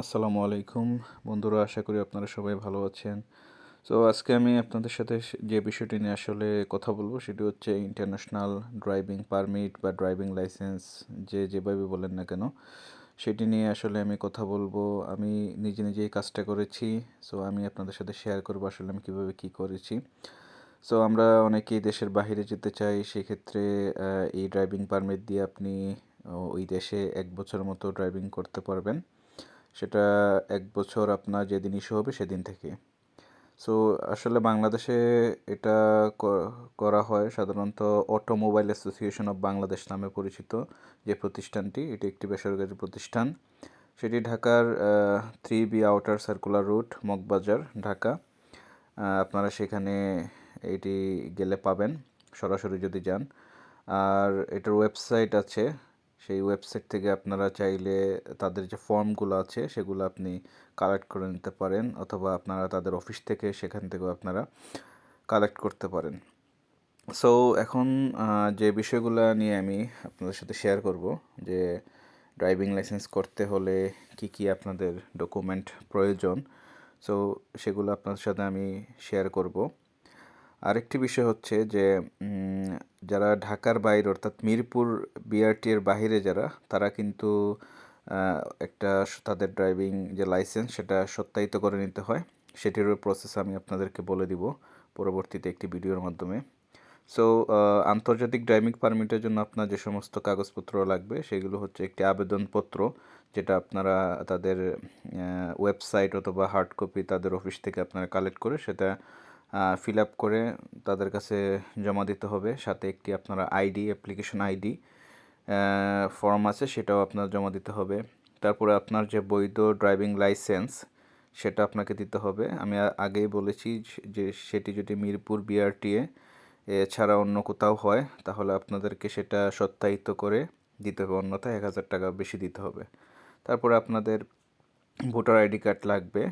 আসসালামু আলাইকুম বন্ধুরা, আশা করি আপনারা সবাই ভালো আছেন। সো আজকে আমি আপনাদের সাথে যে বিষয়টি নিয়ে আসলে কথা বলবো সেটি হচ্ছে ইন্টারন্যাশনাল ড্রাইভিং পারমিট বা ড্রাইভিং লাইসেন্স, যেভাবে বলেন না কেন, সেটি নিয়ে আসলে আমি কথা বলবো। আমি নিজে নিজে এই কাজটা করেছি। সো আমি আপনাদের সাথে শেয়ার করবো আসলে আমি কীভাবে কী করেছি। সো আমরা অনেকেই দেশের বাইরে যেতে চাই, সেক্ষেত্রে এই ড্রাইভিং পারমিট দিয়ে আপনি ওই দেশে 1 বছর মতো ড্রাইভিং করতে পারবেন। সেটা 1 বছর আপনার যেদিন ইস্যু হবে সেদিন থেকে। সো আসলে বাংলাদেশে এটা করা হয় সাধারণত অটোমোবাইল অ্যাসোসিয়েশন অফ বাংলাদেশ নামে পরিচিত যে প্রতিষ্ঠানটি, এটি একটি বেসরকারি প্রতিষ্ঠান। সেটি ঢাকার 3B outer circular route, Moghbazar, Dhaka. আপনারা সেখানে এটি গেলে পাবেন সরাসরি যদি যান। আর এটার ওয়েবসাইট আছে, সেই ওয়েবসাইট থেকে আপনারা চাইলে তাদের যে ফর্মগুলো আছে সেগুলো আপনি কালেক্ট করে নিতে পারেন, অথবা আপনারা তাদের অফিস থেকে সেখান থেকেও আপনারা কালেক্ট করতে পারেন। সো এখন যে বিষয়গুলো নিয়ে আমি আপনাদের সাথে শেয়ার করব, যে ড্রাইভিং লাইসেন্স করতে হলে কি কি আপনাদের ডকুমেন্ট প্রয়োজন, সো সেগুলো আপনাদের সাথে আমি শেয়ার করব। আরেকটি বিষয় হচ্ছে যে যারা ঢাকার বাইরে অর্থাৎ মিরপুর বিআরটি এর বাহিরে যারা, তারা কিন্তু একটা তাদের ড্রাইভিং যে লাইসেন্স সেটা সত্যায়িত করে নিতে হয়। সেটিরও প্রসেস আমি আপনাদেরকে বলে দিব পরবর্তীতে একটি ভিডিওর মাধ্যমে। সো আন্তর্জাতিক ড্রাইভিং পারমিটের জন্য আপনার যে সমস্ত কাগজপত্র লাগবে সেগুলো হচ্ছে একটি আবেদনপত্র, যেটা আপনারা তাদের ওয়েবসাইট অথবা হার্ড কপি তাদের অফিস থেকে আপনারা কালেক্ট করে সেটা ফিল আপ করে তাদের কাছে জমা দিতে হবে। সাথে একটি আপনারা আইডি, অ্যাপ্লিকেশন আইডি ফর্ম আছে, সেটাও আপনার জমা দিতে হবে। তারপরে আপনার যে বৈধ ড্রাইভিং লাইসেন্স সেটা আপনাকে দিতে হবে। আমি আগেই বলেছি যে সেটি যদি মিরপুর বিআরটিএ এছাড়া অন্য কোথাও হয় তাহলে আপনাদেরকে সেটা সত্যায়িত করে দিতে হবে, অন্যথায় 1000 টাকা বেশি দিতে হবে। তারপরে আপনাদের ভোটার আইডি কার্ড লাগবে।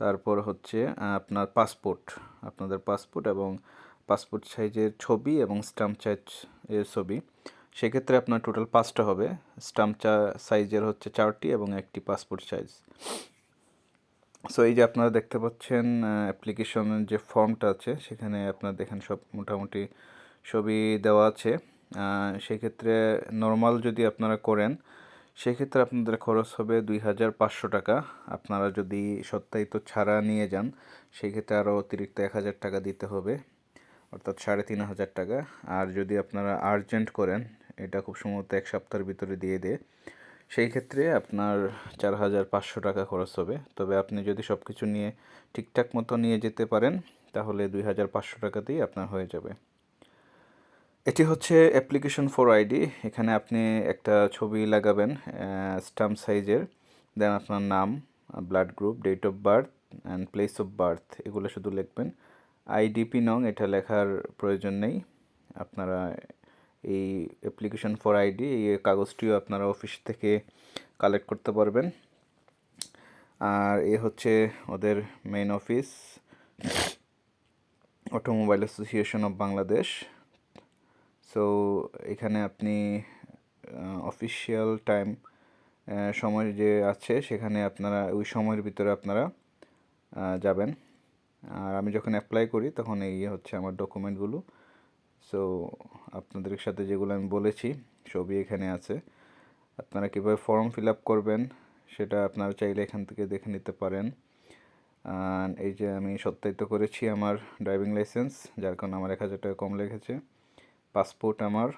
তারপর হচ্ছে আপনার পাসপোর্ট, আপনাদের পাসপোর্ট এবং পাসপোর্ট সাইজের ছবি এবং স্ট্যাম্প সাইজের ছবি। সেক্ষেত্রে আপনার টোটাল 5টা হবে। স্ট্যাম্প সাইজের হচ্ছে 4টি এবং একটি পাসপোর্ট সাইজ। সো এই যে আপনারা দেখতে পাচ্ছেন অ্যাপ্লিকেশনের যে ফর্মটা আছে, সেখানে আপনারা দেখেন সব মোটামুটি ছবি দেওয়া আছে। সেক্ষেত্রে নর্মাল যদি আপনারা করেন সেক্ষেত্রে আপনাদের খরচ হবে 2500 টাকা। আপনারা যদি সত্যায়িত ছাড়া নিয়ে যান সেক্ষেত্রে আরও অতিরিক্ত 1000 টাকা দিতে হবে, অর্থাৎ 3500 টাকা। আর যদি আপনারা আর্জেন্ট করেন, এটা খুব সম্ভবত 1 সপ্তাহের ভিতরে দিয়ে দেয়, সেই ক্ষেত্রে আপনার 4500 টাকা খরচ হবে। তবে আপনি যদি সব কিছু নিয়ে ঠিকঠাক মতো নিয়ে যেতে পারেন তাহলে 2500 টাকাতেই আপনার হয়ে যাবে। এটি হচ্ছে অ্যাপ্লিকেশন ফর আইডি। এখানে আপনি একটা ছবি লাগাবেন স্ট্যাম্প সাইজের, দেন আপনার নাম, blood group, date of birth and place of birth, এগুলো শুধু লিখবেন। আইডিপি নং এটা লেখার প্রয়োজন নেই। আপনারা এই অ্যাপ্লিকেশন ফর আইডি এই কাগজটিও আপনারা অফিস থেকে কালেক্ট করতে পারবেন। আর এ হচ্ছে ওদের main office, automobile association of Bangladesh. So এখানে আপনি অফিসিয়াল টাইম সময় যে আছে সেখানে আপনারা ওই সময়ের ভিতরে আপনারা যাবেন। আর আমি যখন অ্যাপ্লাই করি তখন এই হচ্ছে আমার ডকুমেন্টগুলো। সো আপনাদের সাথে যেগুলো আমি বলেছি সবই এখানে আছে। আপনারা কীভাবে ফর্ম ফিল আপ করবেন সেটা আপনারা চাইলে এখান থেকে দেখে নিতে পারেন। এই যে আমি সত্যায়িত করেছি আমার ড্রাইভিং লাইসেন্স, যার কারণে আমার 1000 টাকা কম লেগেছে। পাসপোর্ট আমার,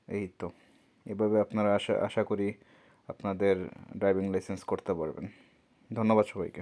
এই তো। এভাবে আপনারা আশা করি আপনাদের ড্রাইভিং লাইসেন্স করতে পারবেন। ধন্যবাদ সবাইকে।